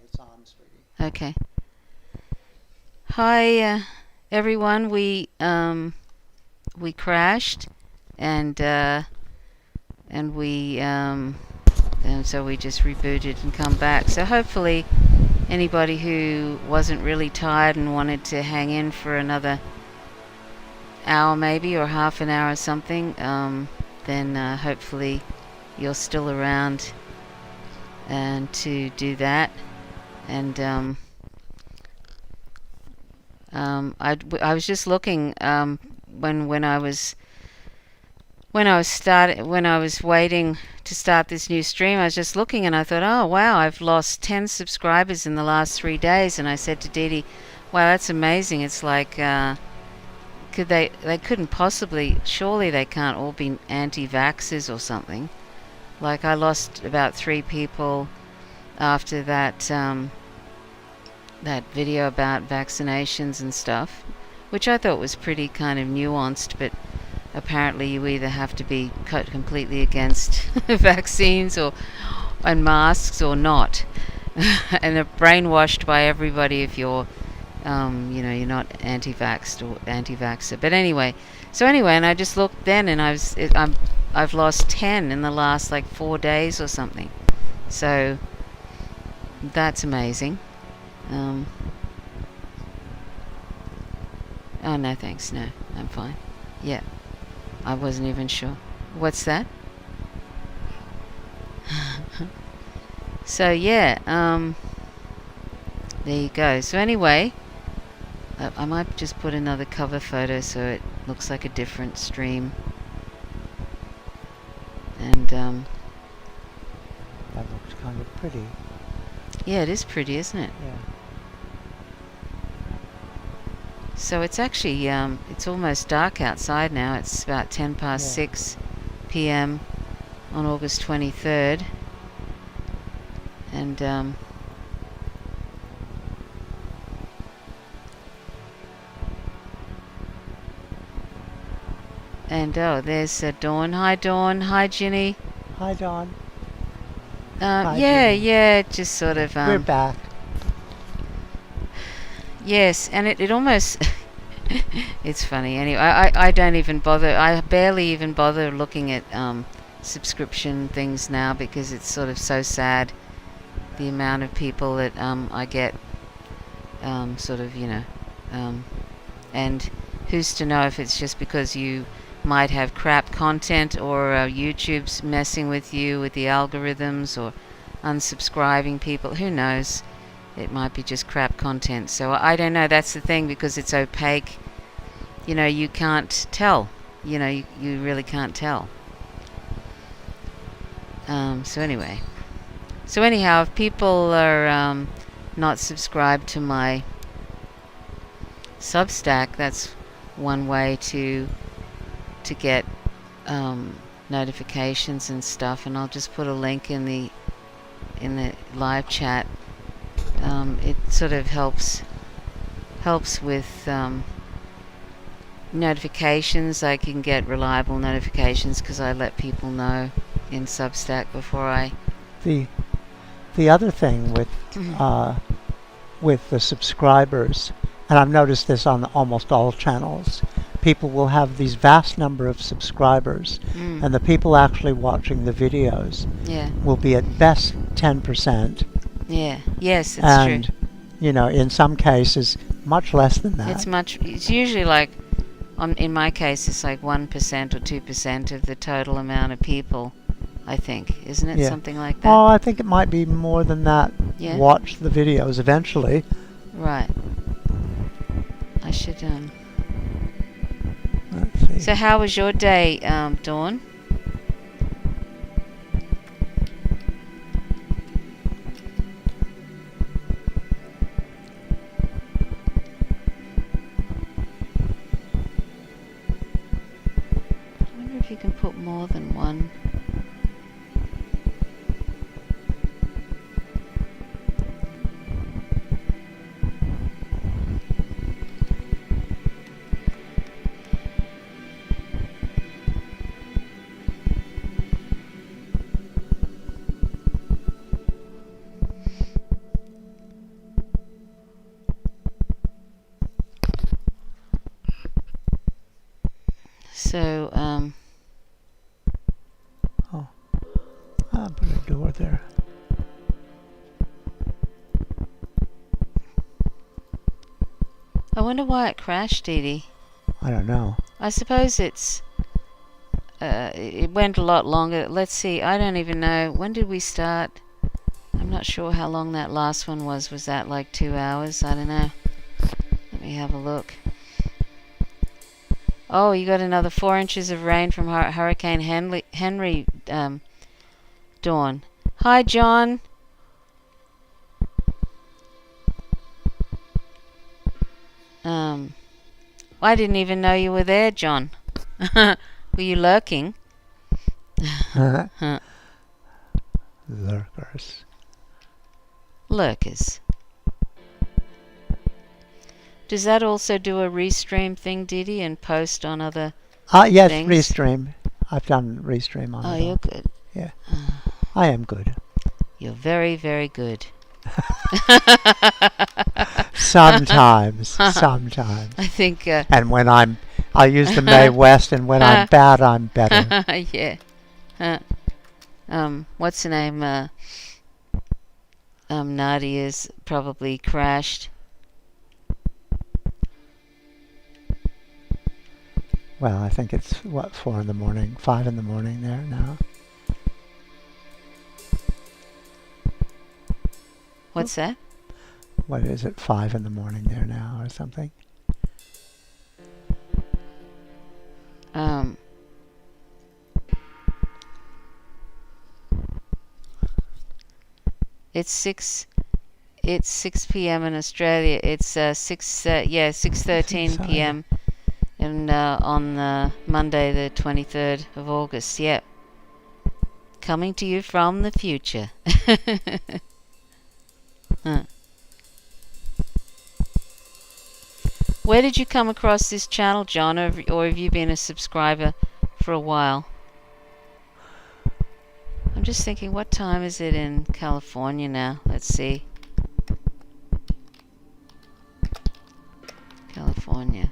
it's on, sweetie. Okay. Hi, everyone. We crashed, and and we and so we just rebooted and come back. So hopefully, anybody who wasn't really tired and wanted to hang in for another hour, maybe, or half an hour or something, then hopefully you're still around and to do that. And I was just looking when I was when I was waiting to start this new stream. I was just looking and I thought, oh wow, I've lost 10 subscribers in the last 3 days. And I said to Dee Dee, wow, that's amazing. It's like could they couldn't possibly, surely they can't all be anti-vaxxers or something. Like I lost about 3 people after that video about vaccinations and stuff, which I thought was pretty kind of nuanced, but apparently you either have to be cut completely against vaccines or and masks or not, and are brainwashed by everybody if you're you're not anti-vaxxed or anti-vaxxer. But anyway, and I just looked then, and I've lost 10 in the last like 4 days or something. So that's amazing. Um, oh no, thanks. No, I'm fine. Yeah, I wasn't even sure. What's that? So yeah, there you go. So anyway, I might just put another cover photo so it looks like a different stream. And That looks kind of pretty. yeah, it is pretty, isn't it? Yeah. So it's actually it's almost dark outside now. It's about 10 past Yeah. 6 p.m. on August 23rd. And oh, there's Dawn. Hi, Dawn. Hi, Ginny. Hi, Dawn. Hi, Yeah, Ginny. yeah, just sort of. We're back. Yes, and it almost. It's funny. Anyway, I don't even bother. I barely even bother looking at subscription things now because it's sort of so sad the amount of people that I get sort of, and who's to know if it's just because you might have crap content or YouTube's messing with you with the algorithms or unsubscribing people. Who knows? It might be just crap content. So I don't know. That's the thing, because it's opaque. You can't tell. You really can't tell. So anyway. So anyhow, if people are not subscribed to my Substack, that's one way to get notifications and stuff. And I'll just put a link in the live chat. It sort of helps with notifications. I can get reliable notifications because I let people know in Substack before I. The other thing with the subscribers, and I've noticed this on almost all channels, people will have these vast number of subscribers, and the people actually watching the videos will be at best 10%. Yeah. Yes, that's true. And in some cases much less than that. It's usually like, in my case, it's like 1% or 2% of the total amount of people, I think. Isn't it? Yeah. Something like that? Oh, I think it might be more than that. Yeah. Watch the videos eventually. Right. I should. Let's see. So how was your day, Dawn? I wonder if you can put more than one. So, Oh, I'll put a door there. I wonder why it crashed, Edie. I don't know. I suppose it went a lot longer. Let's see, I don't even know. When did we start? I'm not sure how long that last one was. Was that like 2 hours? I don't know. Let me have a look. Oh, you got another 4 inches of rain from Hurricane Henry, Dawn. Hi, John. I didn't even know you were there, John. Were you lurking? Lurkers. Lurkers. Does that also do a restream thing, Diddy, and post on other Yes, things? restream. I've done restream on it. Oh, you're good. Yeah. I am good. You're very, very good. Sometimes. Sometimes. I think... and when I use the Mae West, and when I'm bad, I'm better. Yeah. What's her name? Nadia's probably crashed. Well, I think it's, 4 in the morning, 5 in the morning there now. What's that? What is it, 5 in the morning there now or something? It's 6 p.m. in Australia. It's 6:13 p.m. and on Monday the 23rd of August. Yep. Coming to you from the future. Where did you come across this channel, John, or have you been a subscriber for a while? I'm just thinking, what time is it in California now? Let's see. California.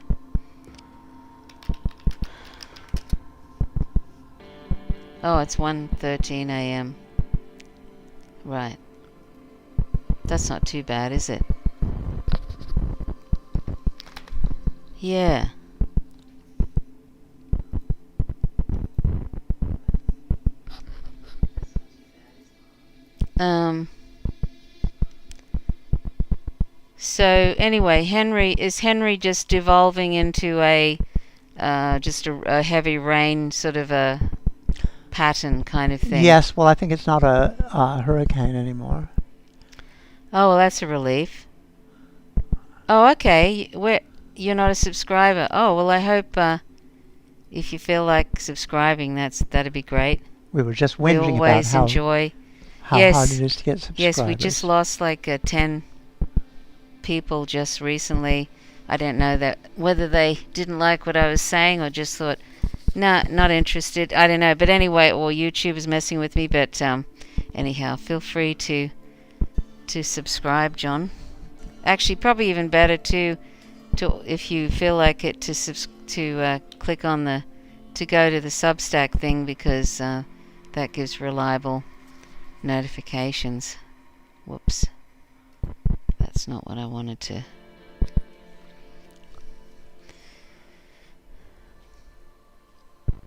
Oh, it's 1:13 a.m. Right. That's not too bad, is it? Yeah. So anyway, is Henry just devolving into just a heavy rain sort of a pattern kind of thing? Yes, well, I think it's not a hurricane anymore. Oh, well, that's a relief. Oh, okay. You're not a subscriber. Oh, well, I hope if you feel like subscribing, that'd be great. We were just whinging we always about enjoy. how hard it is to get subscribers. Yes, we just lost like 10 people just recently. I don't know whether they didn't like what I was saying or just thought, nah, not interested. I don't know. But anyway, or YouTube is messing with me. But anyhow, feel free to subscribe, John. Actually, probably even better to if you feel like it to click on to go to the Substack thing, because that gives reliable notifications. Whoops. That's not what I wanted to.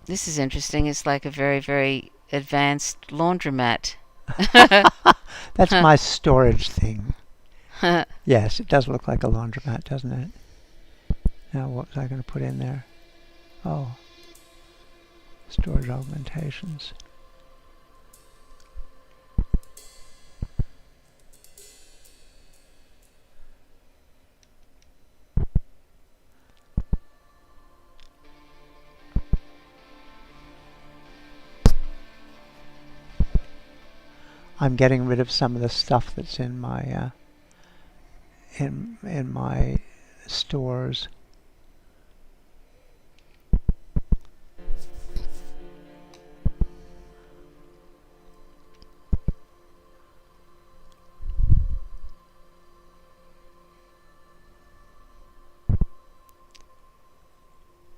This is interesting. It's like a very, very advanced laundromat. That's my storage thing. Yes, it does look like a laundromat, doesn't it? Now, what was I going to put in there? Oh, storage augmentations. I'm getting rid of some of the stuff that's in my in my stores.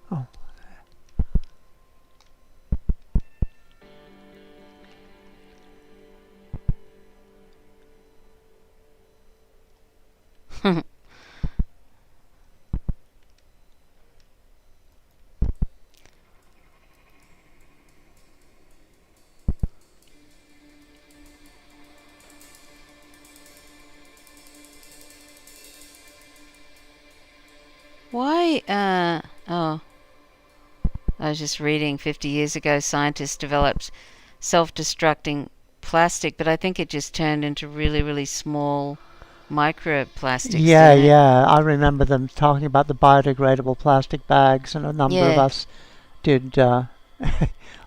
Oh, Why, oh, I was just reading 50 years ago scientists developed self-destructing plastic, but I think it just turned into really, really small microplastics, Yeah, didn't it? yeah. I remember them talking about the biodegradable plastic bags, and a number of Yeah. us did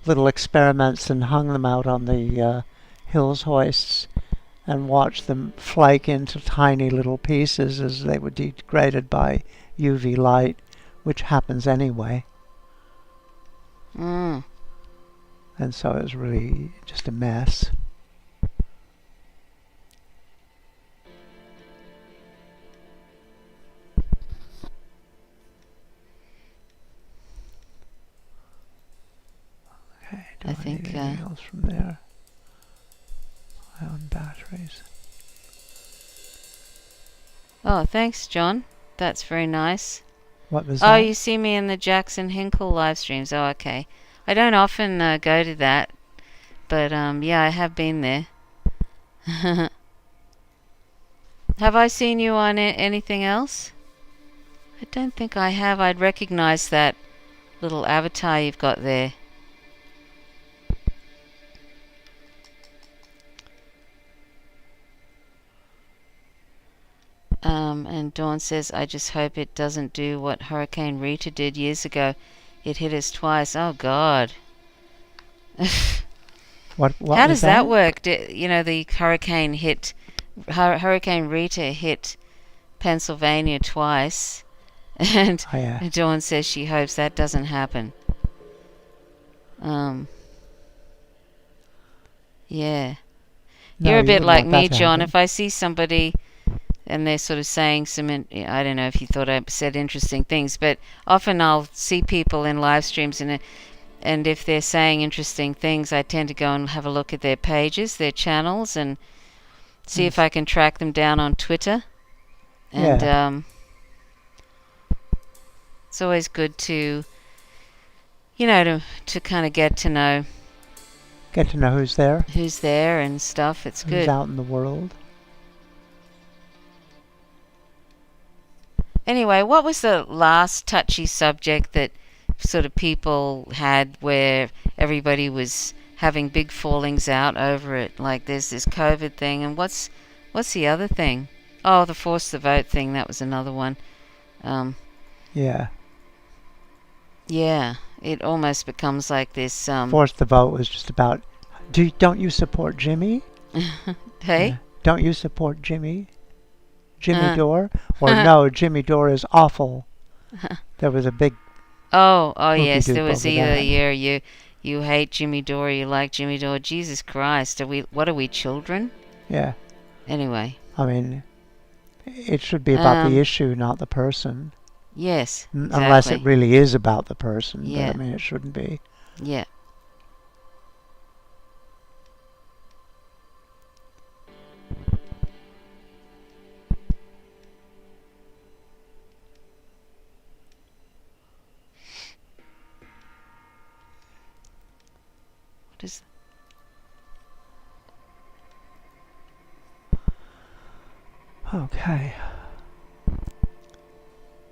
little experiments and hung them out on the hills hoists and watched them flake into tiny little pieces as they were degraded by UV light, which happens anyway. Mm. And so it was really just a mess. Okay, do I I think, need anything else from there? Ion batteries. Oh, thanks, John. That's very nice. What was Oh, that? you see me in the Jackson Hinkle live streams. Oh, okay. I don't often go to that, but yeah, I have been there. Have I seen you on anything else? I don't think I have. I'd recognize that little avatar you've got there. And Dawn says, I just hope it doesn't do what Hurricane Rita did years ago. It hit us twice. Oh, God. What How was does that that? work? The hurricane hit, Hurricane Rita hit Pennsylvania twice, and Oh, yeah. Dawn says she hopes that doesn't happen. Yeah. No, You're a you bit wouldn't like want that me, to John. happen. If I see somebody and they're sort of saying I don't know if you thought I said interesting things, but often I'll see people in live streams and if they're saying interesting things, I tend to go and have a look at their pages, their channels, and see if I can track them down on Twitter. And Yeah. It's always good to, to kind of get to know who's there, who's there and stuff. It's who's good. out in the world. Anyway, what was the last touchy subject that sort of people had where everybody was having big fallings out over it? Like there's this COVID thing, and what's the other thing? Oh, the force the vote thing. That was another one. Yeah. Yeah, it almost becomes like this. Force the vote was just about, don't you support Jimmy? Hey? Yeah. Don't you support Jimmy? Jimmy Dore? Or no, Jimmy Dore is awful. There was a big Oh yes, there was over either that. you hate Jimmy Dore, you like Jimmy Dore. Jesus Christ, what are we, children? Yeah. Anyway. I mean, it should be about the issue, not the person. Yes, exactly. Unless it really is about the person. Yeah. But I mean, it shouldn't be. Yeah. What is... Okay.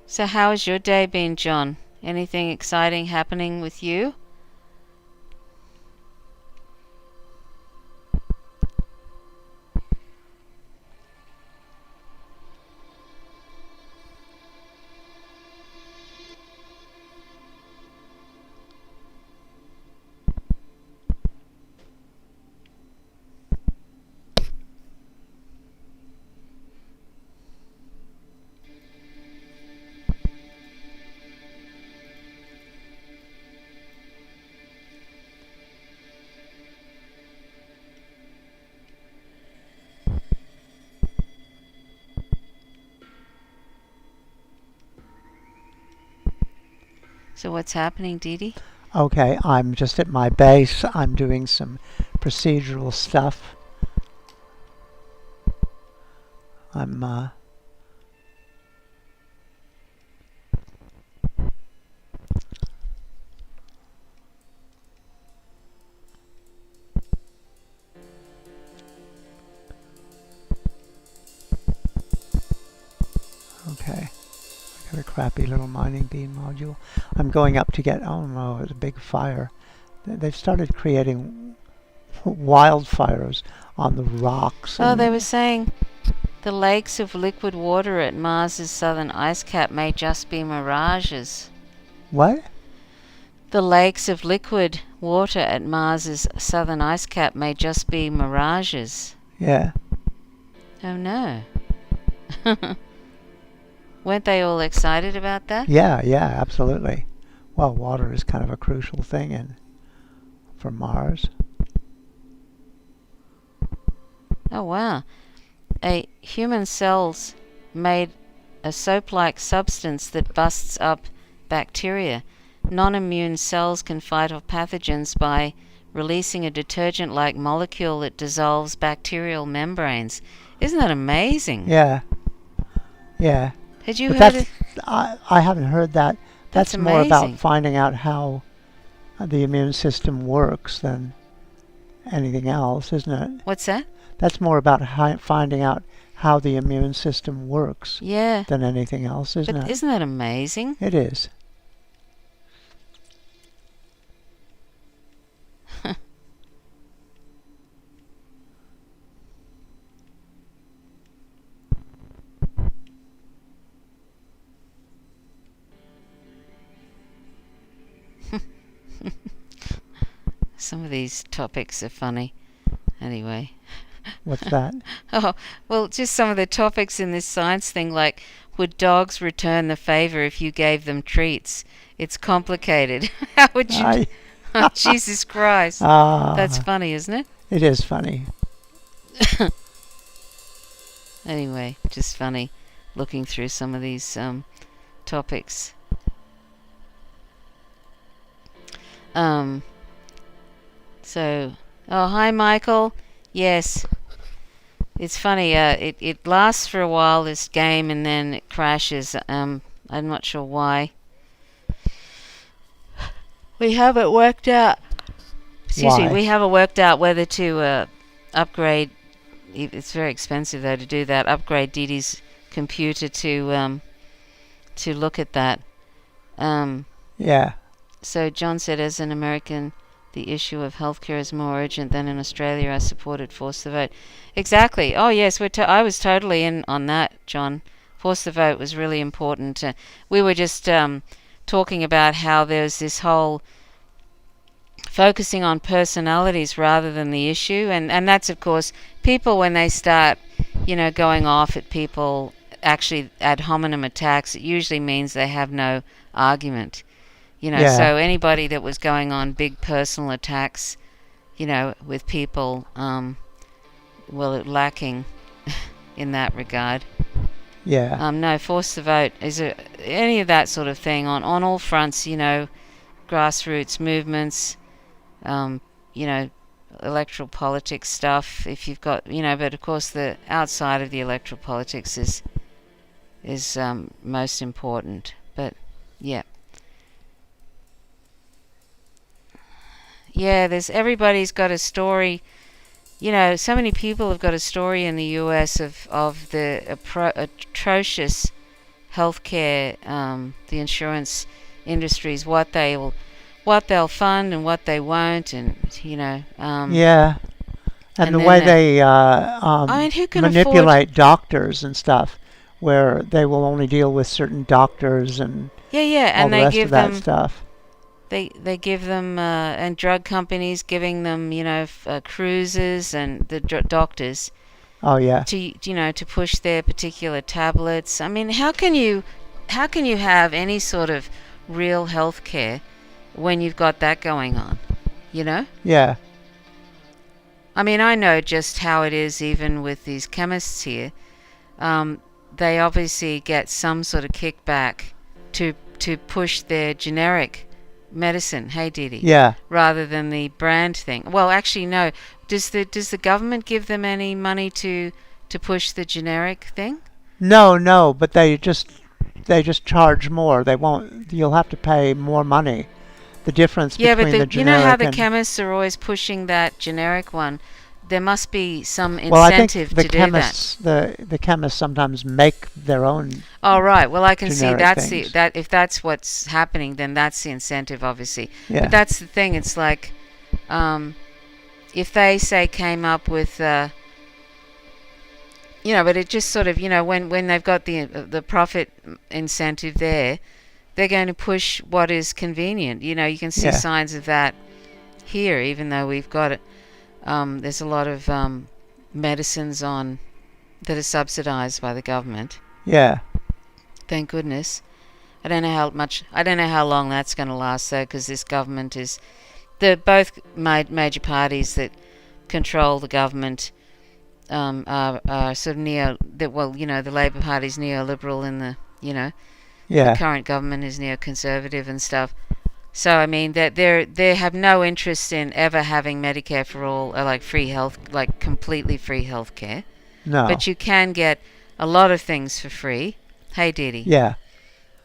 So how has your day been, John? Anything exciting happening with you? So what's happening, Dee Dee? Okay, I'm just at my base. I'm doing some procedural stuff. I'm okay. I got a crappy little mining beam module. I'm going up to get, oh no, it's a big fire. They've started creating wildfires on the rocks. Oh, they were saying the lakes of liquid water at Mars's southern ice cap may just be mirages. What? The lakes of liquid water at Mars's southern ice cap may just be mirages. Yeah. Oh no. Weren't they all excited about that? Yeah, absolutely. Well, water is kind of a crucial thing for Mars. Oh wow. A human cells made a soap-like substance that busts up bacteria. Non-immune cells can fight off pathogens by releasing a detergent-like molecule that dissolves bacterial membranes. Isn't that amazing? Yeah. Had you But heard it? I haven't heard that. That's more about amazing. finding out how the immune system works than anything else, isn't it? What's that? That's more about finding out how the immune system works than anything else, isn't it? Isn't that amazing? It is. Some of these topics are funny. Anyway. What's that? Oh, well, just some of the topics in this science thing, like, would dogs return the favor if you gave them treats? It's complicated. How would you... Oh, Jesus Christ. That's funny, isn't it? It is funny. Anyway, just funny looking through some of these topics. So, oh, hi, Michael. Yes. It's funny, it lasts for a while, this game, and then it crashes. I'm not sure why. We haven't worked out... Excuse me, we haven't worked out whether to upgrade... It's very expensive, though, to do that. Upgrade Dee Dee's computer to look at that. Yeah. So John said, as an American, the issue of healthcare is more urgent than in Australia. I supported Force the Vote. Exactly. Oh, yes, I was totally in on that, John. Force the Vote was really important. We were just talking about how there's this whole focusing on personalities rather than the issue. And that's, of course, people, when they start, going off at people, actually ad hominem attacks, it usually means they have no argument. So anybody that was going on big personal attacks, with people, lacking in that regard. Yeah. No, Force the Vote is any of that sort of thing on all fronts, grassroots movements, electoral politics stuff. If you've got, but of course the outside of the electoral politics is most important. But yeah. Yeah, everybody's got a story. So many people have got a story in the US of the atrocious healthcare, the insurance industries, what they'll fund and what they won't, and yeah, and the way they who can manipulate doctors and stuff, where they will only deal with certain doctors and and the they rest give of that them stuff. They give them and drug companies giving them cruises and the doctors. Oh yeah. To push their particular tablets. I mean, how can you have any sort of real health care when you've got that going on? Yeah. I mean, I know just how it is even with these chemists here. They obviously get some sort of kickback to push their generic medicine, hey Dee Dee? Yeah. Rather than the brand thing. Well, actually, no. Does the government give them any money to push the generic thing? No, but they just charge more. They won't. You'll have to pay more money. The difference between the generic you know how the chemists are always pushing that generic one. there must be some Well, I think incentive the to do chemists, the chemists sometimes make their own. Oh, right. Well, I can see generic that's things. that if that's what's happening, then that's the incentive, obviously. Yeah. But that's the thing. It's like, if they say came up with, but it just sort of, when they've got the profit incentive there, they're going to push what is convenient. You can see signs of that here, even though we've got it. There's a lot of medicines that are subsidised by the government. Yeah. Thank goodness. I don't know how long that's going to last though, because this government is both major parties that control the government are sort of the Labour Party's neoliberal and the current government is neoconservative and stuff. So I mean that they have no interest in ever having Medicare for all, or like free health, like completely free health care. No. But you can get a lot of things for free. Hey, Didi. Yeah.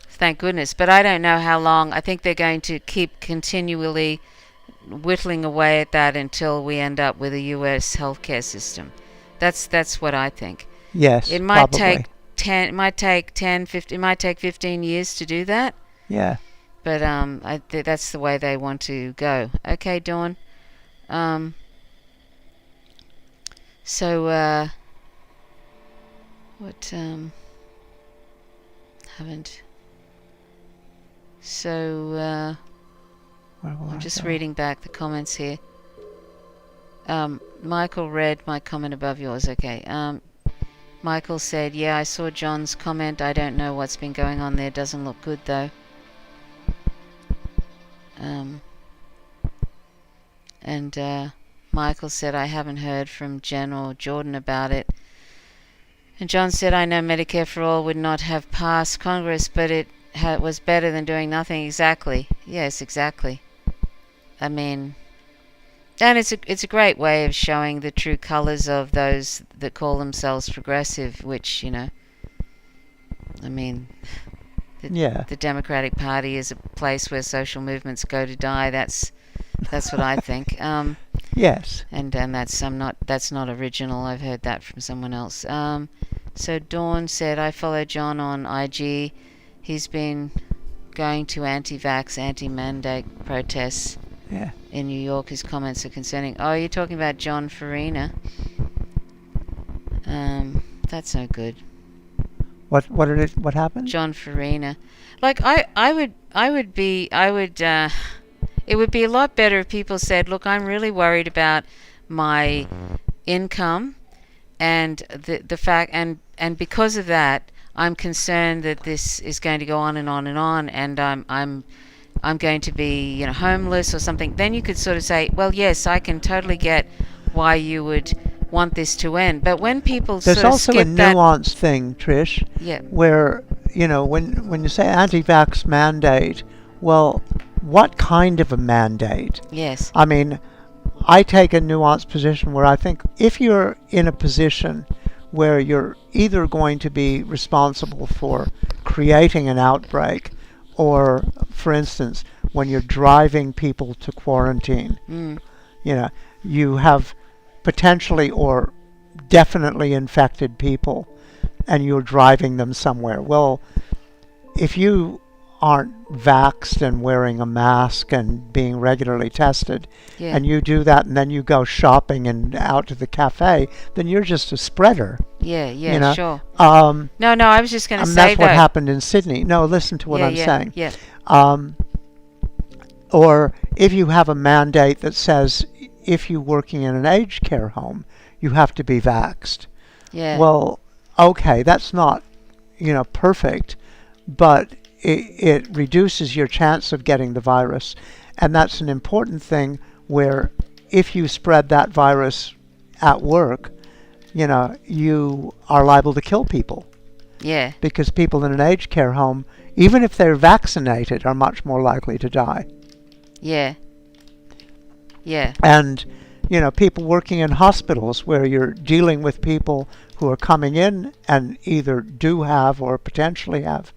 Thank goodness. But I don't know how long. I think they're going to keep continually whittling away at that until we end up with a U.S. healthcare system. That's what I think. Yes. It might probably. take 10, 15. It might take 15 years to do that. Yeah. But that's the way they want to go. Okay, Dawn. So what haven't. So I'm just reading back the comments here. Michael read my comment above yours. Okay. Michael said, "Yeah, I saw John's comment. I don't know what's been going on there. Doesn't look good though." And Michael said, "I haven't heard from Jen or Jordan about it." And John said, "I know Medicare for All would not have passed Congress, but it was better than doing nothing." Exactly. Yes, exactly. I mean, and it's a great way of showing the true colours of those that call themselves progressive, which, I mean, the Democratic Party is a place where social movements go to die. That's what I think. Yes. And that's not original. I've heard that from someone else. So Dawn said, "I follow John on IG. He's been going to anti-vax, anti-mandate protests in New York. His comments are concerning." Oh, you're talking about John Farina. That's no good. What happened? John Farina. Like it would be a lot better if people said, "Look, I'm really worried about my income and the fact and because of that, I'm concerned that this is going to go on and on and on, and I'm going to be homeless or something." Then you could sort of say, "Well, yes, I can totally get why you would want this to end." But when people there's sort of also skip a nuanced thing, Trish. Yeah. Where when you say anti-vax mandate, well, what kind of a mandate? Yes. I mean, I take a nuanced position where I think if you're in a position where you're either going to be responsible for creating an outbreak, or, for instance, when you're driving people to quarantine, you have potentially or definitely infected people and you're driving them somewhere. Well, if you aren't vaxxed and wearing a mask and being regularly tested, and you do that and then you go shopping and out to the cafe, then you're just a spreader. Sure. No, I was just going to say that's what happened in Sydney. No, listen to what I'm saying. Or if you have a mandate that says if you're working in an aged care home, you have to be vaxxed. Well, okay, that's not, perfect, but it reduces your chance of getting the virus. And that's an important thing where if you spread that virus at work, you are liable to kill people. Yeah. Because people in an aged care home, even if they're vaccinated, are much more likely to die. Yeah. Yeah. And, people working in hospitals where you're dealing with people who are coming in and either do have or potentially have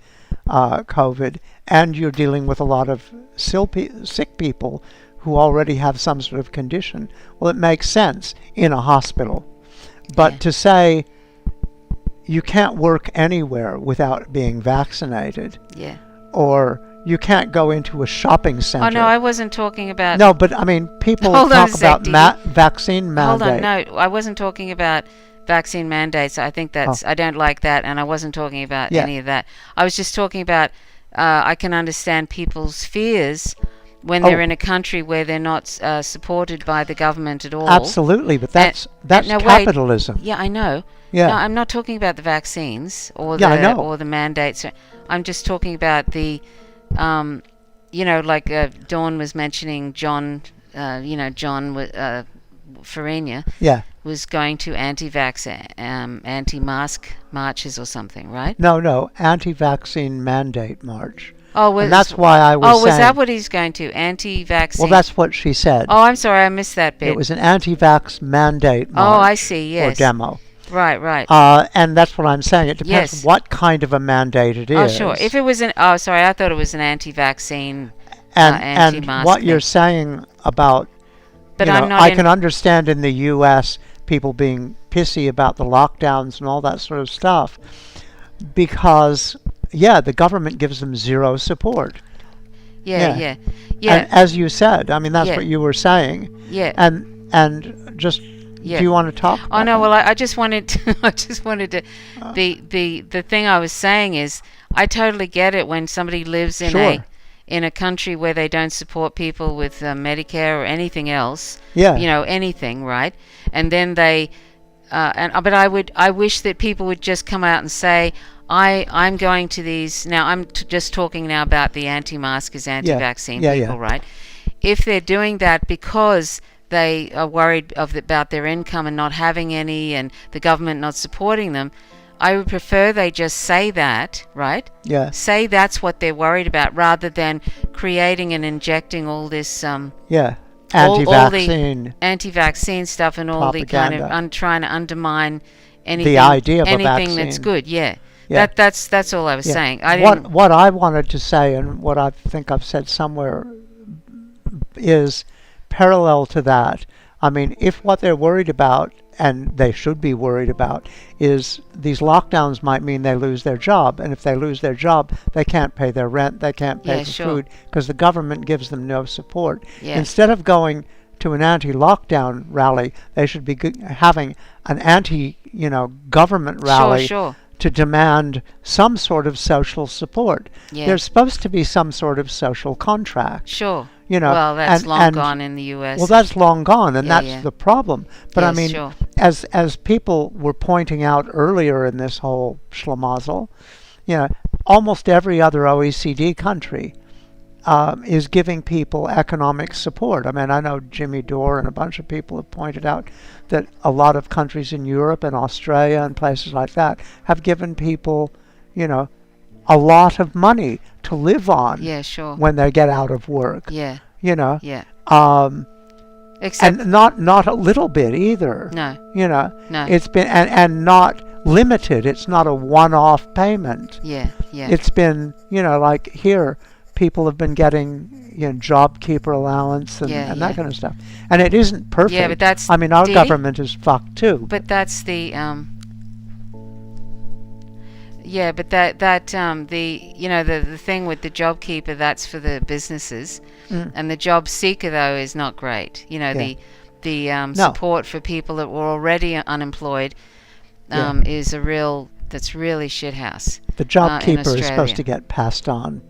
COVID, and you're dealing with a lot of sick people who already have some sort of condition. Well, it makes sense in a hospital. But to say you can't work anywhere without being vaccinated, or you can't go into a shopping center. Oh, no, I wasn't talking about... No, but I mean, people talk about vaccine mandate. Hold on, no, I wasn't talking about vaccine mandates. I think that's... I don't like that, and I wasn't talking about any of that. I was just talking about... I can understand people's fears when they're in a country where they're not supported by the government at all. Absolutely, but that's capitalism. Yeah, I know. Yeah. No, I'm not talking about the vaccines or the mandates. I'm just talking about the, like Dawn was mentioning John Farina was going to anti-vax, anti-mask marches or something, right? No, anti-vaccine mandate march. Oh, and that's why I was saying... Oh, was that what he's going to? Anti-vaccine... Well, that's what she said. Oh, I'm sorry, I missed that bit. It was an anti-vax mandate march. Oh, I see, yes. Or demo. Right. And that's what I'm saying. It depends what kind of a mandate it is. Oh, sure. If it was an... Oh, sorry, I thought it was an anti-vaccine, anti-mask And what you're saying about... But I can understand in the U.S. people being pissy about the lockdowns and all that sort of stuff because... Yeah, the government gives them zero support. Yeah. And as you said, I mean, that's what you were saying. Yeah. And just, do you want to talk? Oh no, well, I just wanted to. The thing I was saying is, I totally get it when somebody lives in a country where they don't support people with Medicare or anything else. Yeah. Anything, right? And then they, but I wish that people would just come out and say, I'm going to these now. I'm just talking now about the anti-maskers, anti-vaccine people, right? If they're doing that because they are worried about their income and not having any, and the government not supporting them, I would prefer they just say that, right? Yeah. Say that's what they're worried about, rather than creating and injecting all this anti-vaccine stuff and all propaganda. the kind of trying to undermine anything, the idea of anything a that's vaccine. good. Yeah. That's all I was saying. What I wanted to say, and what I think I've said somewhere, is parallel to that. I mean, if what they're worried about, and they should be worried about, is these lockdowns might mean they lose their job, and if they lose their job, they can't pay their rent, they can't pay for food, because the government gives them no support. Instead of going to an anti-lockdown rally, they should be having an anti-government rally. To demand some sort of social support. There's supposed to be some sort of social contract. Sure. Well, that's long gone in the U.S. Well, that's long gone, and that's the problem. But I mean, as people were pointing out earlier in this whole schlemazel, almost every other OECD country is giving people economic support. I mean, I know Jimmy Dore and a bunch of people have pointed out that a lot of countries in Europe and Australia and places like that have given people, a lot of money to live on when they get out of work. Except and not a little bit either. No. No. It's been and not limited. It's not a one-off payment. It's been, like here, people have been getting job keeper allowance and that kind of stuff, and it isn't perfect. Yeah, but that's our government is fucked too. But that's the the thing with the job keeper, that's for the businesses, and the job seeker though is not great. The support for people that were already unemployed is that's really shithouse. The job keeper is supposed to get passed on.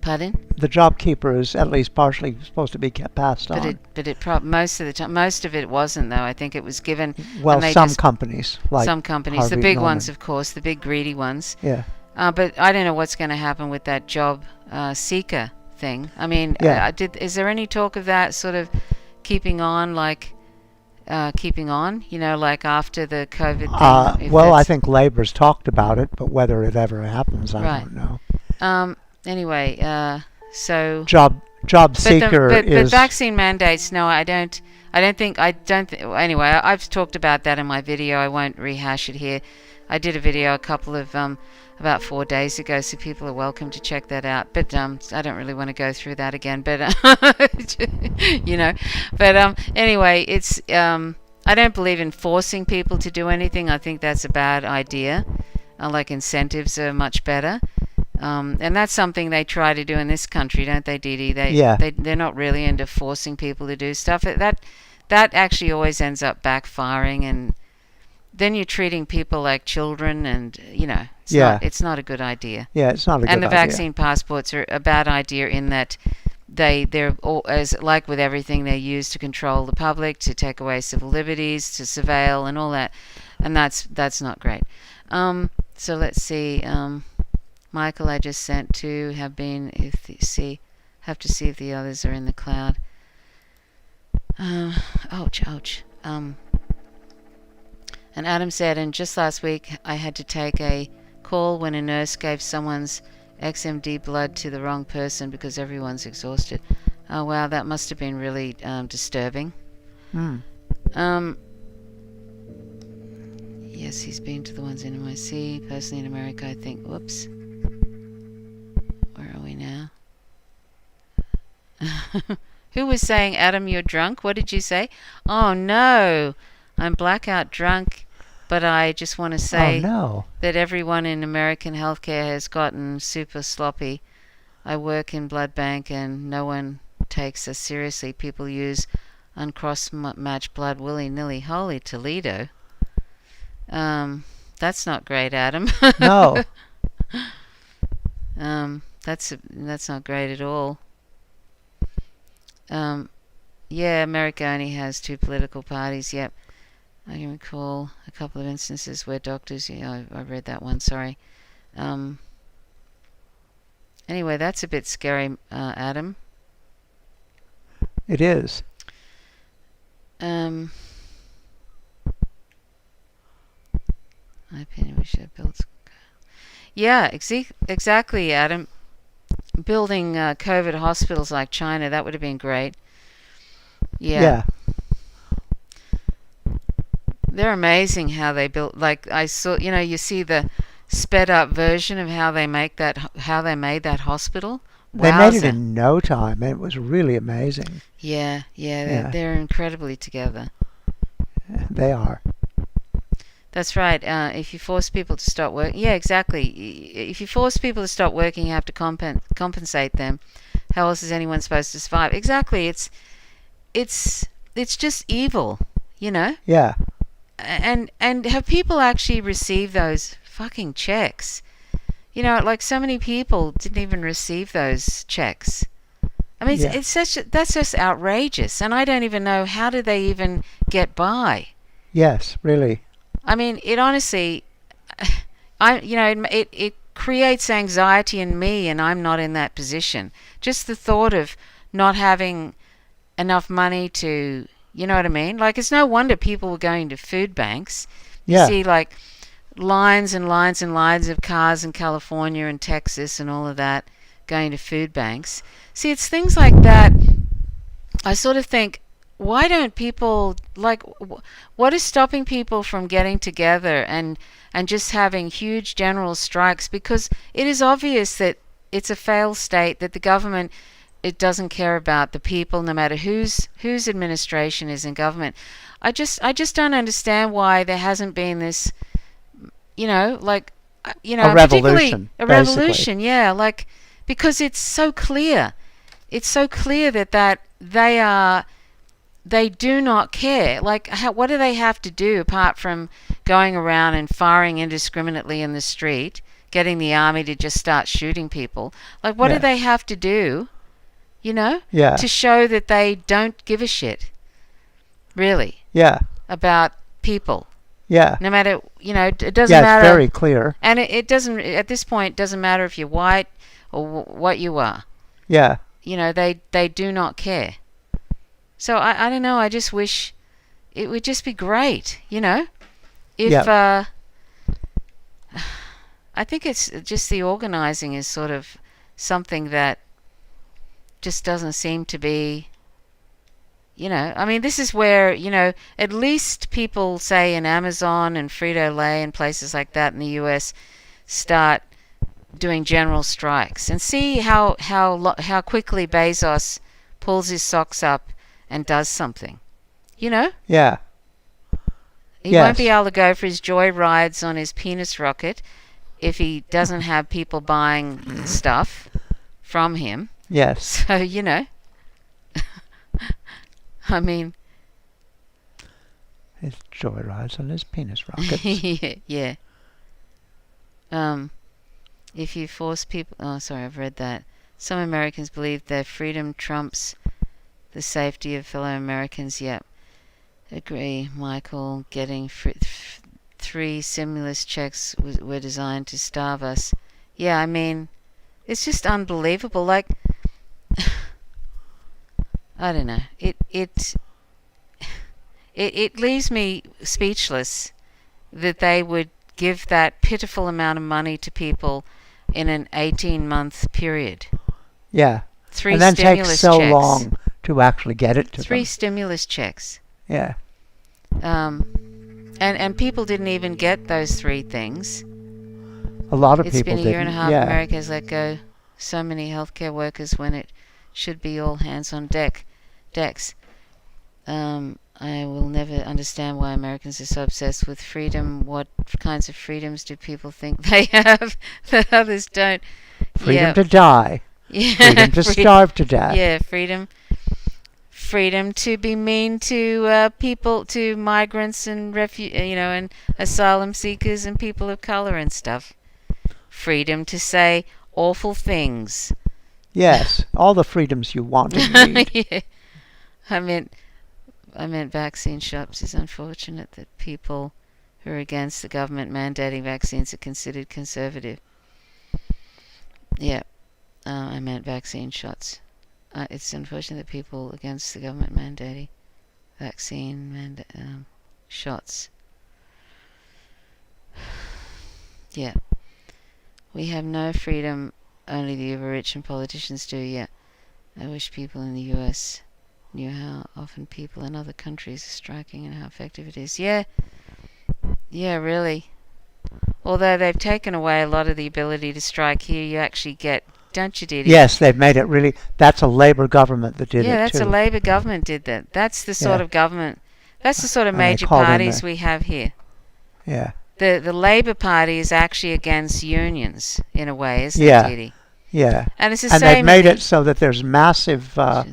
Pardon? The job keeper is at least partially supposed to be passed on. But most of the time, most of it wasn't though. I think it was given. Well, some companies, like the big ones, of course, the big greedy ones. Yeah. But I don't know what's going to happen with that job seeker thing. I mean, is there any talk of that sort of keeping on, like after the COVID thing? Well, I think Labour's talked about it, but whether it ever happens, I don't know. Anyway, so job seeker but vaccine mandates. No, I don't. Anyway, I've talked about that in my video. I won't rehash it here. I did a video about 4 days ago, so people are welcome to check that out. But I don't really want to go through that again. But anyway, it's I don't believe in forcing people to do anything. I think that's a bad idea. Like incentives are much better. And that's something they try to do in this country, don't they, Dee Dee? They're not really into forcing people to do stuff. That actually always ends up backfiring, and then you're treating people like children, and it's not a good idea. Yeah, it's not a good idea. And the vaccine passports are a bad idea in that they're all, as like with everything, they're used to control the public, to take away civil liberties, to surveil and all that, and that's not great. So let's see. Michael, I just sent to have to see if the others are in the cloud. Ouch. And Adam said, and just last week I had to take a call when a nurse gave someone's XMD blood to the wrong person because everyone's exhausted. Oh wow, that must have been really disturbing. Yes, he's been to the ones in MIC. Personally in America, I think. Whoops. Where are we now? Who was saying, Adam, you're drunk? What did you say? Oh, no. I'm blackout drunk, but I just want to say that everyone in American healthcare has gotten super sloppy. I work in blood bank and no one takes us seriously. People use uncross-matched blood willy-nilly. Holy Toledo. That's not great, Adam. No. That's not great at all. Yeah, America only has 2 political parties. Yep. I can recall a couple of instances where doctors... Yeah, I read that one, sorry. Anyway, that's a bit scary, Adam. It is. My opinion, we should have built... Yeah, exactly, Adam. Building COVID hospitals like China, that would have been great. Yeah. They're amazing how they built. Like I saw, you see the sped up version of how they made that hospital. They made it in no time, and it was really amazing. Yeah. They're incredibly together. They are. That's right. If you force people to stop working, yeah, exactly. If you force people to stop working, you have to compensate them. How else is anyone supposed to survive? Exactly. It's just evil, Yeah. And have people actually received those fucking checks? Like so many people didn't even receive those checks. I mean, that's just outrageous, and I don't even know how do they even get by. Yes, really. I mean, it honestly, it creates anxiety in me, and I'm not in that position. Just the thought of not having enough money to, you know what I mean? Like, it's no wonder people were going to food banks. You see, like, lines and lines and lines of cars in California and Texas and all of that going to food banks. See, it's things like that. I sort of think, why don't people, like, what is stopping people from getting together and just having huge general strikes? Because it is obvious that it's a failed state, that the government, it doesn't care about the people, no matter whose administration is in government. I just don't understand why there hasn't been this, a revolution. A revolution, yeah, like, because it's so clear. It's so clear that they do not care. Like, what do they have to do apart from going around and firing indiscriminately in the street, getting the army to just start shooting people? Like, what do they have to do, to show that they don't give a shit, really, about people? Yeah. No matter, it doesn't matter. It's very clear. And it doesn't, at this point, it doesn't matter if you're white or what you are. Yeah. They do not care. So I don't know, I just wish it would just be great, if I think it's just the organizing is sort of something that just doesn't seem to be, I mean, this is where, at least people, say, in Amazon and Frito-Lay and places like that in the US start doing general strikes, and see how quickly Bezos pulls his socks up and does something. Yeah. He won't be able to go for his joy rides on his penis rocket if he doesn't have people buying stuff from him. Yes. So, I mean, his joy rides on his penis rockets. yeah. If you force people... Oh, sorry, I've read that. Some Americans believe their freedom trumps the safety of fellow Americans. Yep. Agree, Michael. Getting 3 stimulus checks were designed to starve us. Yeah, I mean, it's just unbelievable. Like, I don't know. It leaves me speechless that they would give that pitiful amount of money to people in an 18-month period. Yeah. 3 and then stimulus takes so checks. long to actually get it to 3 them. stimulus checks. Yeah. And people didn't even get those 3 things. A lot of It's people been a year and a half. Yeah. America has let go so many healthcare workers when it should be all hands on decks. I will never understand why Americans are so obsessed with freedom. What kinds of freedoms do people think they have that others don't? Freedom to die. Yeah. Freedom to starve to death. Yeah, freedom to be mean to people, to migrants and and asylum seekers and people of color and stuff. Freedom to say awful things. Yes, all the freedoms you want and need. Yeah. I meant vaccine shops. It's unfortunate that people who are against the government mandating vaccines are considered conservative. Yeah, I meant vaccine shots. It's unfortunate that people against the government mandating vaccine shots. Yeah. We have no freedom, only the uber rich and politicians do. Yeah. I wish people in the US knew how often people in other countries are striking and how effective it is. Yeah, really. Although they've taken away a lot of the ability to strike here, you actually get, don't you, Didi? Yes, they've made it really. That's a Labour government that did it. Yeah, that's too. a Labour government did that. That's the sort of government. That's the sort of major call them parties we have here. Yeah. The Labour Party is actually against unions in a way, isn't Yeah. it, Didi? Yeah. And it's the And same. they've made it so that there's massive, your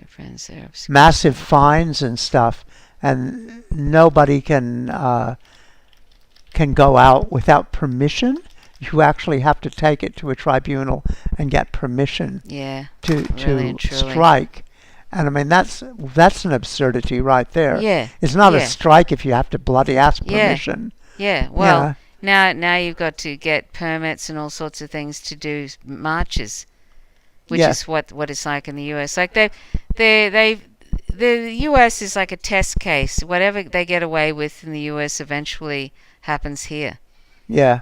friends there are massive fines and stuff, and nobody can go out without permission. You actually have to take it to a tribunal and get permission. Yeah. To really and truly. strike. And I mean that's an absurdity right there. Yeah. It's not yeah. a strike if you have to bloody ask permission. Yeah. Well, now you've got to get permits and all sorts of things to do marches, which is what it's like in the US. Like the US is like a test case. Whatever they get away with in the US eventually happens here. Yeah.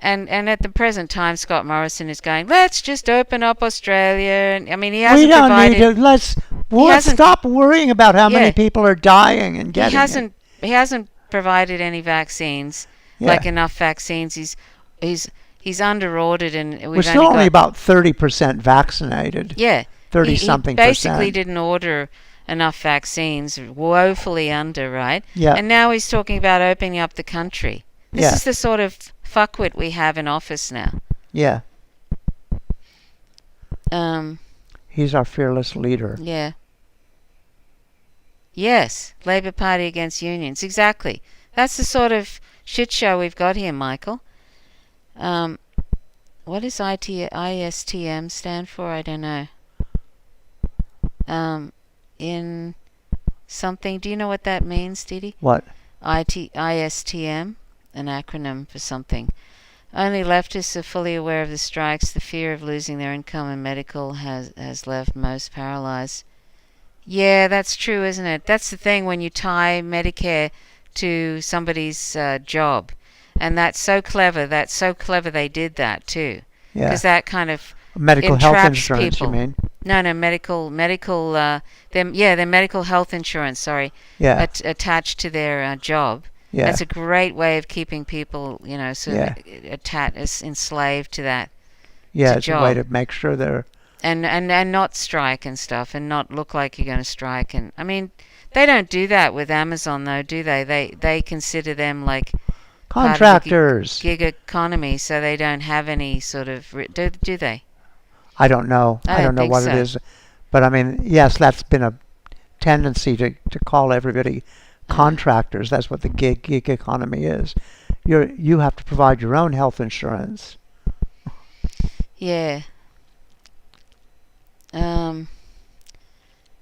And at the present time, Scott Morrison is going, let's just open up Australia. And I mean, he hasn't provided... We don't need to... Let's stop worrying about how many people are dying and getting He hasn't provided any vaccines, like enough vaccines. He's under-ordered, and we're still only about 30% vaccinated. Yeah. 30-something percent. He basically didn't order enough vaccines, woefully under, right? Yeah. And now he's talking about opening up the country. This is the sort of fuckwit we have in office now. Yeah. Um, He's our fearless leader. Yeah. Yes, Labour Party against unions. Exactly. That's the sort of shit show we've got here, Michael. What does ISTM stand for? I don't know. In something. Do you know what that means, Didi? What? ISTM, an acronym for something. Only leftists are fully aware of the strikes. The fear of losing their income and medical has left most paralyzed. Yeah, that's true, isn't it? That's the thing when you tie Medicare to somebody's job. And that's so clever. They did that too. Yeah. Because that kind of medical health entraps insurance, people. you mean? No, medical. Their medical health insurance. Sorry, Yeah. Attached to their job. Yeah. That's a great way of keeping people, sort Yeah. of enslaved to that. Yeah, to it's job. a way to make sure they're and not strike and stuff, and not look like you're going to strike. And I mean, they don't do that with Amazon, though, do they? They consider them like contractors. Part of the gig economy, so they don't have any sort of do they? I don't know. I don't know what it is, but I mean, yes, that's been a tendency to call everybody contractors. That's what the gig economy is. You have to provide your own health insurance. Yeah.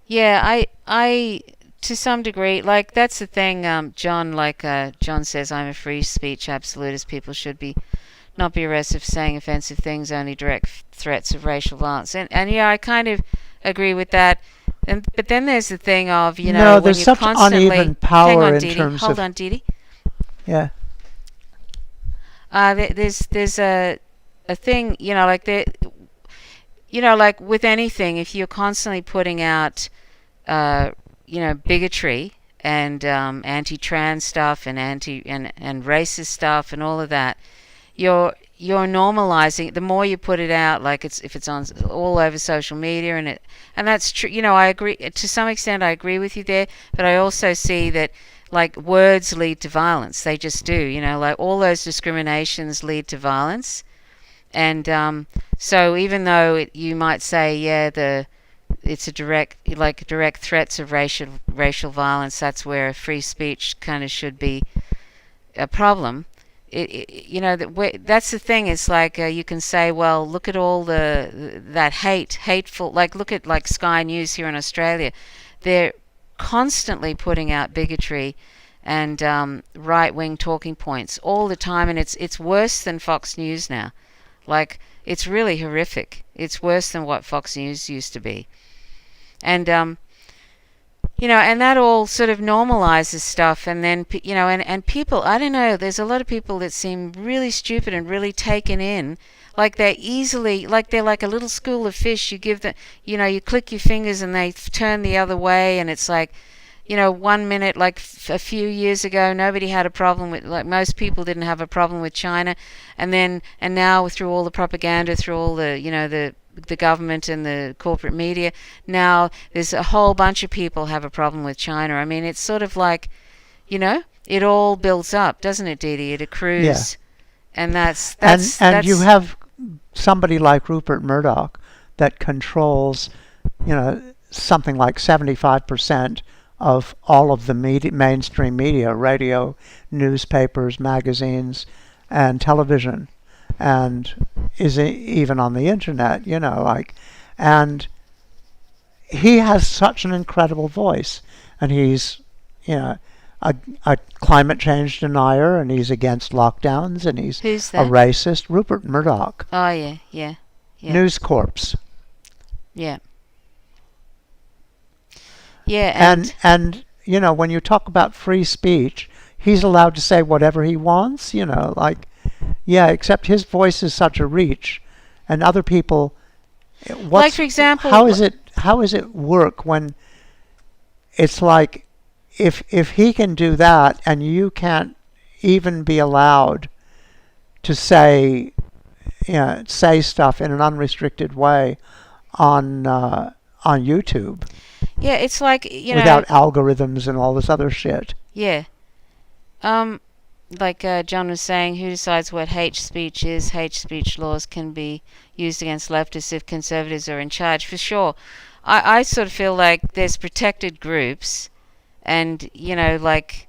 Yeah, I to some degree, like, that's the thing, John, John says, I'm a free speech absolutist. People should not be arrested for saying offensive things, only direct threats of racial violence. And yeah, I kind of agree with that. But then there's the thing of, no, when there's you such constantly... uneven power Hang on, in Didi. terms Hold of... on, Didi. Yeah. There's a thing, like like with anything, if you're constantly putting out, bigotry and anti-trans stuff and and racist stuff and all of that, you're normalizing. The more you put it out, like if it's on all over social media, and that's true. I agree to some extent. I agree with you there, but I also see that, like, words lead to violence. They just do. Like, all those discriminations lead to violence. And so even though you might say, it's a direct threats of racial violence, that's where free speech kind of should be a problem. That's the thing. It's like, you can say, well, look at all that hateful. Like, look at like Sky News here in Australia. They're constantly putting out bigotry and right-wing talking points all the time, and it's worse than Fox News now. Like, it's really horrific. It's worse than what Fox News used to be. And, and that all sort of normalizes stuff. And then, and people, I don't know, there's a lot of people that seem really stupid and really taken in. Like, they're like a little school of fish. You give them, you click your fingers and they turn the other way. And it's like, 1 minute, like a few years ago, nobody had a problem with, like, most people didn't have a problem with China, and now through all the propaganda, through all the the government and the corporate media, now there's a whole bunch of people have a problem with China. I mean, it's sort of like, it all builds up, doesn't it, Didi? It accrues, yeah. And that's you have somebody like Rupert Murdoch that controls, something like 75% of all of the mainstream media, radio, newspapers, magazines, and television, and is even on the internet, and he has such an incredible voice, and he's, a climate change denier, and he's against lockdowns, and he's Who's that? A racist. Rupert Murdoch. Oh, yeah. News Corps. Yeah. Yeah, and when you talk about free speech, he's allowed to say whatever he wants, except his voice is such a reach, and other people, like, for example, how is it work when it's like, if he can do that and you can't even be allowed to say stuff in an unrestricted way on YouTube. Yeah, it's like, without algorithms and all this other shit. Yeah. Like John was saying, who decides what hate speech is? Hate speech laws can be used against leftists if conservatives are in charge, for sure. I sort of feel like there's protected groups, and, if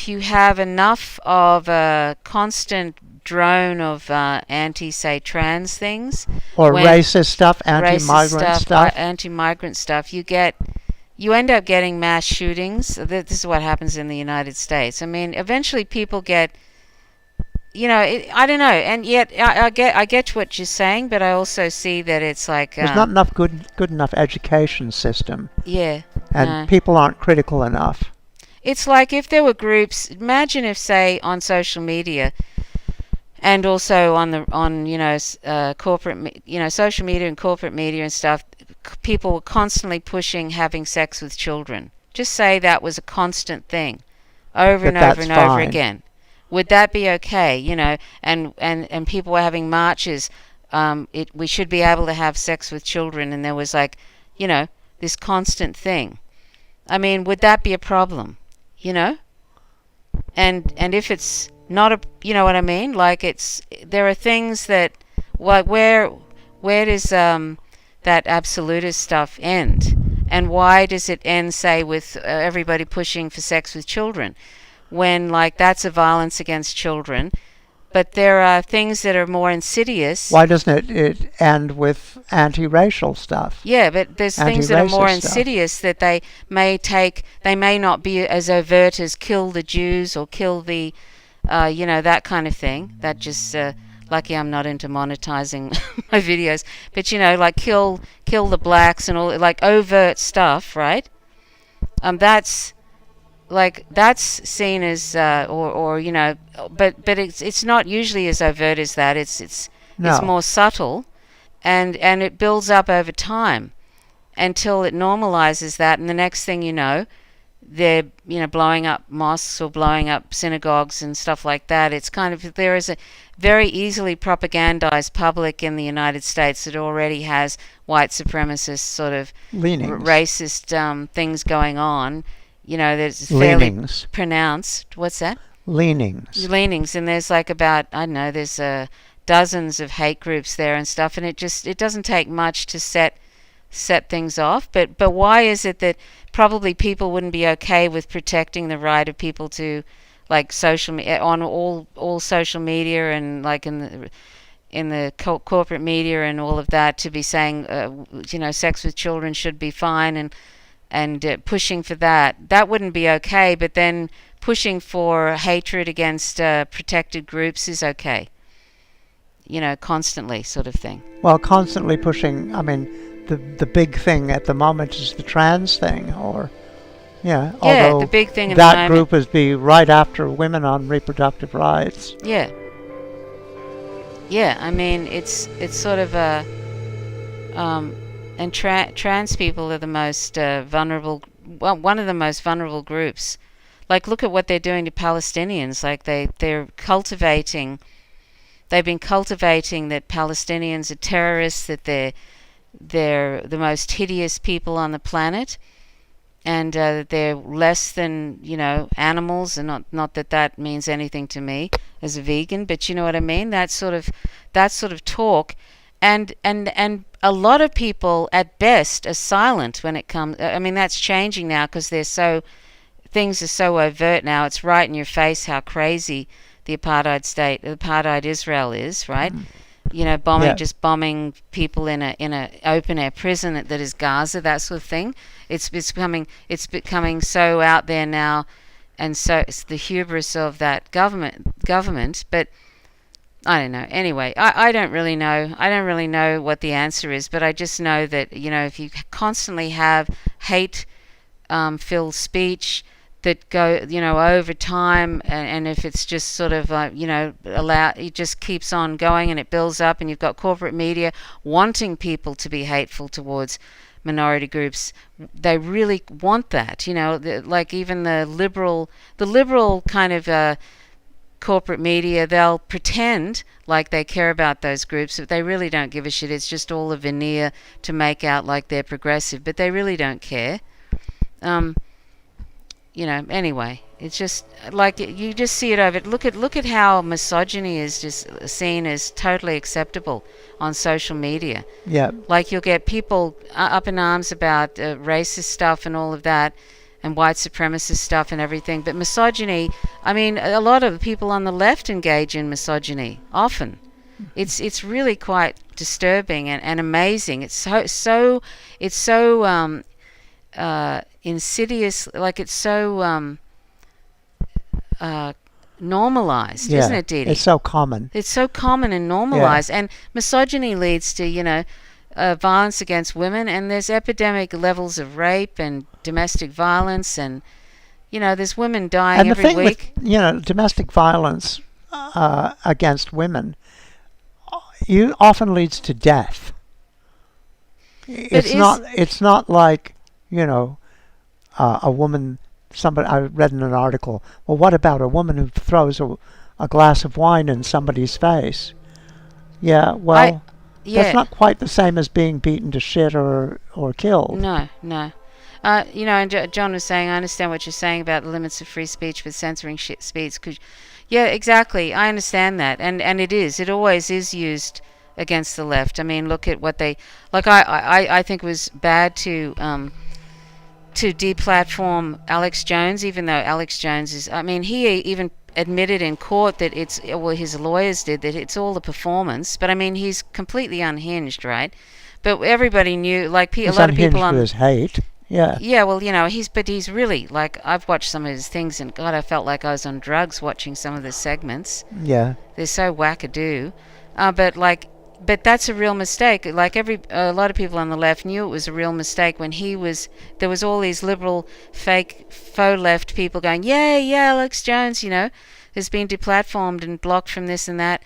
you have enough of a constant drone of anti-say trans things or racist stuff, anti-migrant stuff, you end up getting mass shootings. This is what happens in the United States. I mean, eventually people get, I don't know, and yet I get what you're saying, but I also see that it's like there's not enough good enough education system. Yeah, and people aren't critical enough. It's like if there were groups. Imagine if, say, on social media, and also on corporate, social media and corporate media and stuff, people were constantly pushing having sex with children. Just say that was a constant thing, over and over and over again. Would that be okay? And people were having marches. We should be able to have sex with children, and there was this constant thing. I mean, would that be a problem? And if it's not a, you know what I mean? Like there are things that, like where does that absolutist stuff end? And why does it end, say, with everybody pushing for sex with children, when that's a violence against children? But there are things that are more insidious. Why doesn't it end with anti-racial stuff? Yeah, but there's things that are more insidious that they may not be as overt as kill the Jews or kill the, that kind of thing. That just, lucky I'm not into monetizing my videos. But, like kill the blacks and all, like overt stuff, right? That's seen as but it's not usually as overt as that. It's more subtle, and it builds up over time until it normalizes that, and the next thing you know, they're blowing up mosques or blowing up synagogues and stuff like that. It's kind of, there is a very easily propagandized public in the United States that already has white supremacist sort of racist things going on. There's fairly pronounced. What's that? Leanings, and there's there's dozens of hate groups there and stuff, and it doesn't take much to set things off. But why is it that probably people wouldn't be okay with protecting the right of people to, on all social media and in the corporate media and all of that, to be saying sex with children should be fine, and pushing for that wouldn't be okay, but then pushing for hatred against protected groups is okay. Constantly sort of thing. Well, constantly pushing, I mean, the big thing at the moment is the trans thing, although the big thing that group is right after women on reproductive rights. Yeah, I mean, it's sort of a and trans people are the most vulnerable, well, one of the most vulnerable groups. Look at what they're doing to Palestinians. They've been cultivating that Palestinians are terrorists, that they're the most hideous people on the planet, and that they're less than animals. And not that means anything to me as a vegan, but you know what I mean. That sort of talk. And a lot of people at best are silent when it comes. I mean, that's changing now because things are so overt now. It's right in your face how crazy the apartheid Israel is, right? Just bombing people in a open air prison that is Gaza, that sort of thing. It's becoming so out there now, and so it's the hubris of that government, but. I don't know. Anyway, I don't really know. I don't really know what the answer is, but I just know that, if you constantly have hate filled speech that go, over time, and if it's just sort of, it just keeps on going and it builds up, and you've got corporate media wanting people to be hateful towards minority groups. They really want that, even the liberal kind of corporate media, they'll pretend like they care about those groups, but they really don't give a shit. It's just all a veneer to make out like they're progressive, but they really don't care. Anyway, it's just you just see it over. Look at how misogyny is just seen as totally acceptable on social media. Yeah. You'll get people up in arms about racist stuff and all of that, and white supremacist stuff and everything. But misogyny, I mean, a lot of people on the left engage in misogyny often. It's really quite disturbing and amazing. It's so insidious, it's so normalized, isn't it, Didi? It's so common. It's so common and normalized. And misogyny leads to, violence against women, and there's epidemic levels of rape and domestic violence, and there's women dying every week. With domestic violence, against women often leads to death. It's not like, a woman. I read in an article. Well, what about a woman who throws a glass of wine in somebody's face? Yeah, well, that's not quite the same as being beaten to shit or killed. No. And John was saying, I understand what you're saying about the limits of free speech with censoring shit speech. Yeah, exactly. I understand that, and it always is used against the left. I mean, look at what they like. I think it was bad to deplatform Alex Jones, even though Alex Jones is. I mean, he even admitted in court that his lawyers did, that it's all a performance. But I mean, he's completely unhinged, right? But everybody knew, like a lot of people on his hate. Yeah. Yeah, well, he's really, like, I've watched some of his things, and God, I felt like I was on drugs watching some of the segments. Yeah. They're so wackadoo. But that's a real mistake. Like a lot of people on the left knew it was a real mistake when there was all these liberal, faux left people going, yeah, Alex Jones, has been deplatformed and blocked from this and that.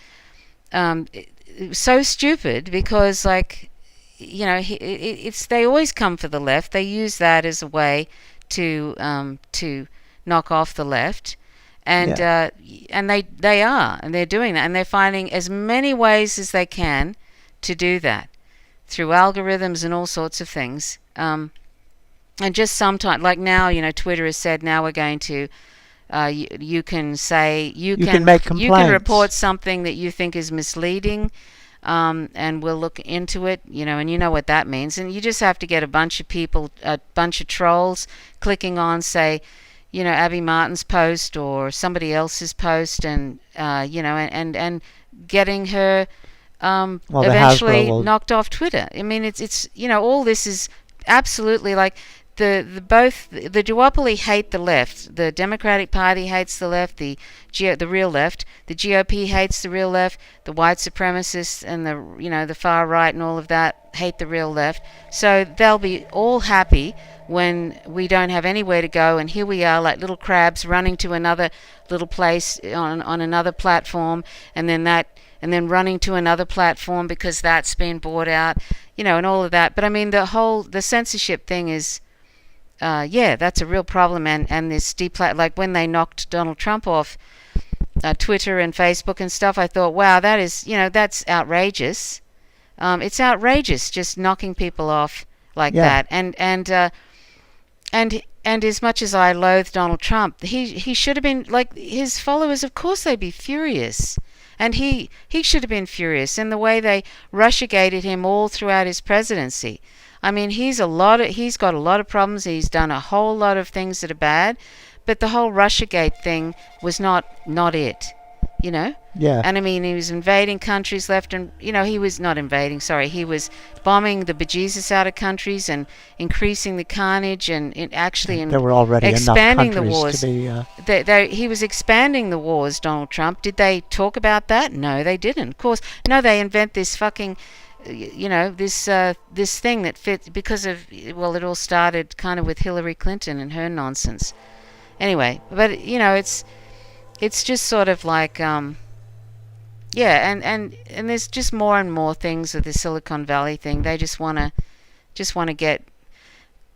It was so stupid because, like, they always come for the left. They use that as a way to knock off the left, and they're doing that, and they're finding as many ways as they can to do that through algorithms and all sorts of things. And just sometimes, like now, Twitter has said now we're going to. You can make complaints. You can report something that you think is misleading. And we'll look into it, and you know what that means. And you just have to get a bunch of people, a bunch of trolls clicking on, say, Abby Martin's post or somebody else's post, and and getting her eventually knocked off Twitter. I mean, it's all this is absolutely like. Both the duopoly hate the left. The Democratic Party hates the left. The real left. The GOP hates the real left. The white supremacists and the far right and all of that hate the real left. So they'll be all happy when we don't have anywhere to go, and here we are like little crabs running to another little place on another platform, and then running to another platform because that's been bought out, and all of that. But I mean, the censorship thing is. That's a real problem, and this like when they knocked Donald Trump off Twitter and Facebook and stuff, I thought, wow, that is, that's outrageous. It's outrageous just knocking people off like that, and as much as I loathe Donald Trump, he should have been, like, his followers, of course they'd be furious. And he should have been furious in the way they russiagated him all throughout his presidency. I mean, he's got a lot of problems. He's done a whole lot of things that are bad, but the whole Russiagate thing was not it, Yeah. And I mean, he was invading countries left and, he was not invading, sorry. He was bombing the bejesus out of countries and increasing the carnage and there were already expanding enough the wars. To be, he was expanding the wars, Donald Trump. Did they talk about that? No, they didn't. Of course, no, they invent this fucking... this thing that fits because of, well, it all started kind of with Hillary Clinton and her nonsense. Anyway, but it's just sort of like and there's just more and more things of the Silicon Valley thing. They just want to get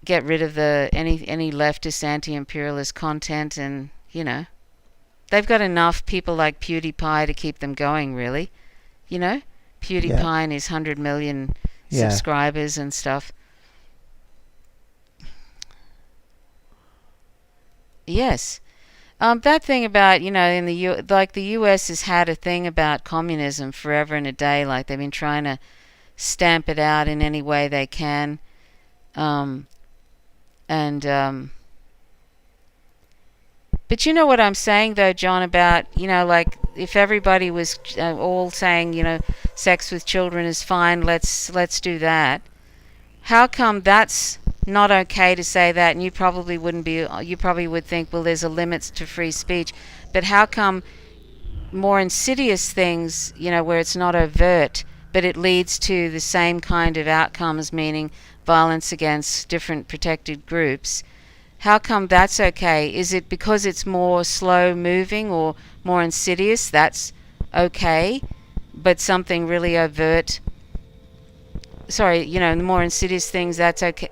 rid of any leftist anti-imperialist content, and they've got enough people like PewDiePie to keep them going, really. PewDiePie and his 100 million subscribers and stuff. Yes. That thing about, in the US has had a thing about communism forever and a day. Like, they've been trying to stamp it out in any way they can. But you know what I'm saying, though, John, about, like, if everybody was all saying, sex with children is fine, let's do that. How come that's not okay to say that? And you probably would think, well, there's a limit to free speech. But how come more insidious things, where it's not overt, but it leads to the same kind of outcomes, meaning violence against different protected groups? How come that's okay? Is it because it's more slow moving or more insidious? That's okay, but something really overt, sorry, the more insidious things, that's okay.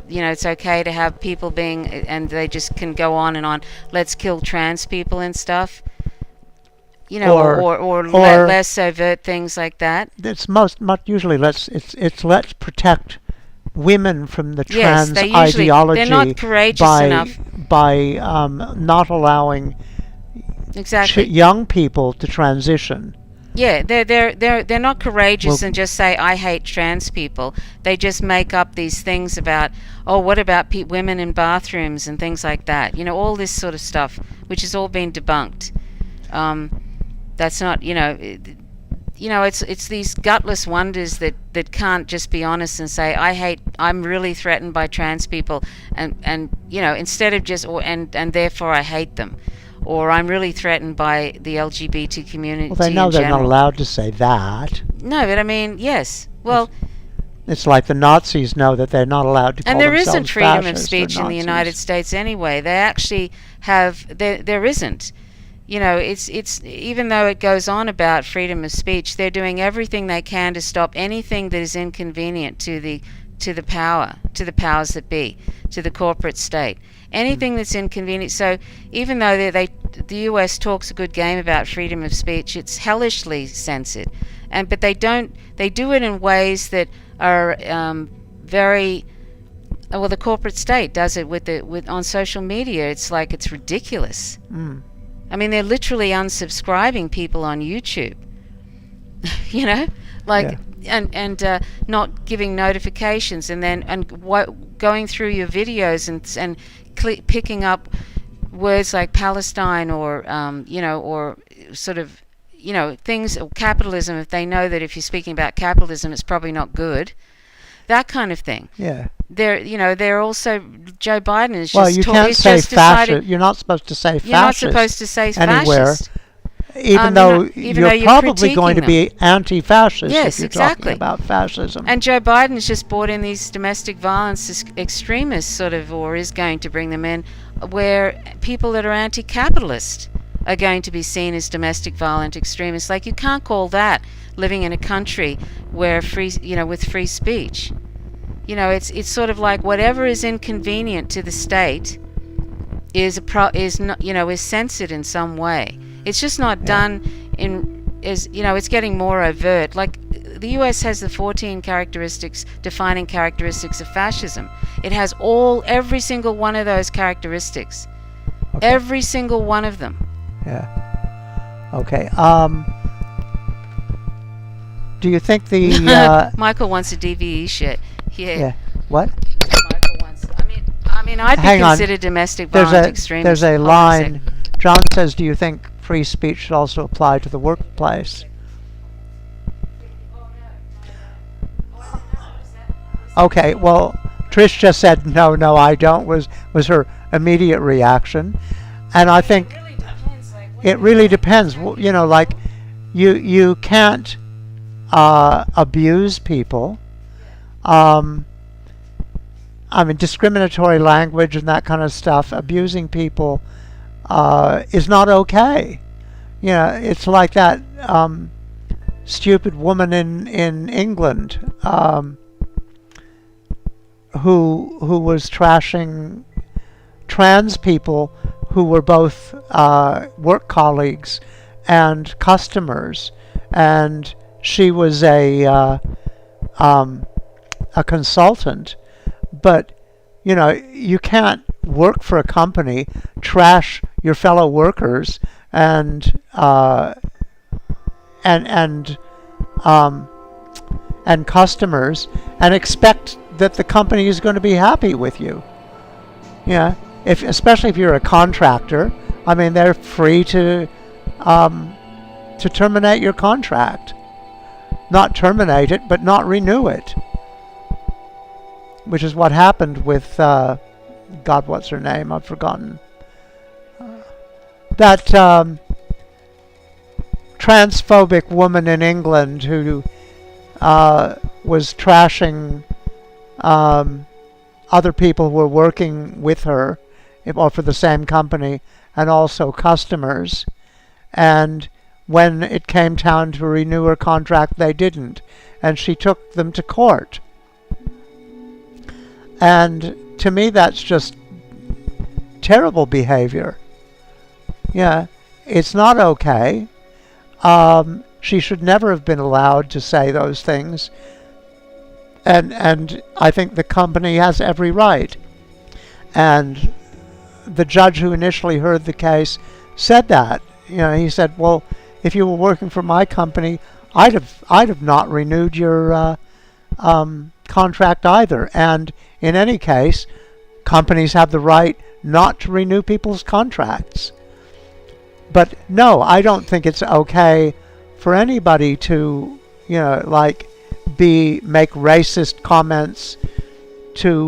It's okay to have people being, and they just can go on and on. Let's kill trans people and stuff. Or less overt things like that. It's usually let's protect women from the trans ideology. They're not courageous enough by not allowing young people to transition. Yeah, they're not courageous and just say I hate trans people. They just make up these things about, what about women in bathrooms and things like that. All this sort of stuff, which has all been debunked. That's not, it's these gutless wonders that can't just be honest and say I'm really threatened by trans people, and instead of just and therefore I hate them. Or I'm really threatened by the LGBT community. Well, they know they're not allowed to say that. No, but I mean, yes. Well, it's like the Nazis know that they're not allowed to call themselves fascists. And there isn't freedom of speech in the United States anyway. They actually have. There isn't. It's even though it goes on about freedom of speech, they're doing everything they can to stop anything that is inconvenient to the powers that be, to the corporate state. Anything that's inconvenient. So even though the US talks a good game about freedom of speech, it's hellishly censored, but they do it in ways that are very well. The corporate state does it on social media. It's like it's ridiculous. I mean, they're literally unsubscribing people on YouTube. And not giving notifications, and then going through your videos and picking up words like Palestine or or sort of things, capitalism, if they know that if you're speaking about capitalism it's probably not good, that kind of thing. Yeah. They're also, Joe Biden is you can't say fascist. You're not supposed to say fascist. You're not supposed to say anywhere. Fascist. Even though you're probably going to be anti-fascist if you're talking about fascism. And Joe Biden's just brought in these domestic violence extremists, or is going to bring them in, where people that are anti-capitalist are going to be seen as domestic violent extremists. Like, you can't call that living in a country where with free speech. It's sort of like whatever is inconvenient to the state is censored in some way. It's just not done it's getting more overt. Like, the US has the 14 defining characteristics of fascism. It has every single one of those characteristics. Okay. Every single one of them. Yeah. Okay. Do you think the Michael wants a DVE shit. Yeah. What? Michael wants. I mean, I'd be considered domestic violent extremist. There's a line. John says, "Do you think free speech should also apply to the workplace?" Okay. Well, Trish just said, "No, I don't." Was her immediate reaction, and I think it really depends. Like, you can't abuse people. Discriminatory language and that kind of stuff, abusing people is not okay. It's like that stupid woman in England who was trashing trans people who were both work colleagues and customers, and she was a consultant. But you can't work for a company, trash your fellow workers and customers and expect that the company is going to be happy with you. Especially if you're a contractor, they're free to terminate your contract. Not terminate it, but not renew it. Which is what happened with, God, what's her name? I've forgotten. That transphobic woman in England who was trashing other people who were working with her, or for the same company, and also customers. And when it came time to renew her contract, they didn't. And she took them to court. And to me, that's just terrible behavior. Yeah, it's not okay. She should never have been allowed to say those things. And I think the company has every right. And the judge who initially heard the case said that. He said, well, if you were working for my company, I'd have not renewed your contract either. And in any case, companies have the right not to renew people's contracts. But no, I don't think it's okay for anybody to, make racist comments to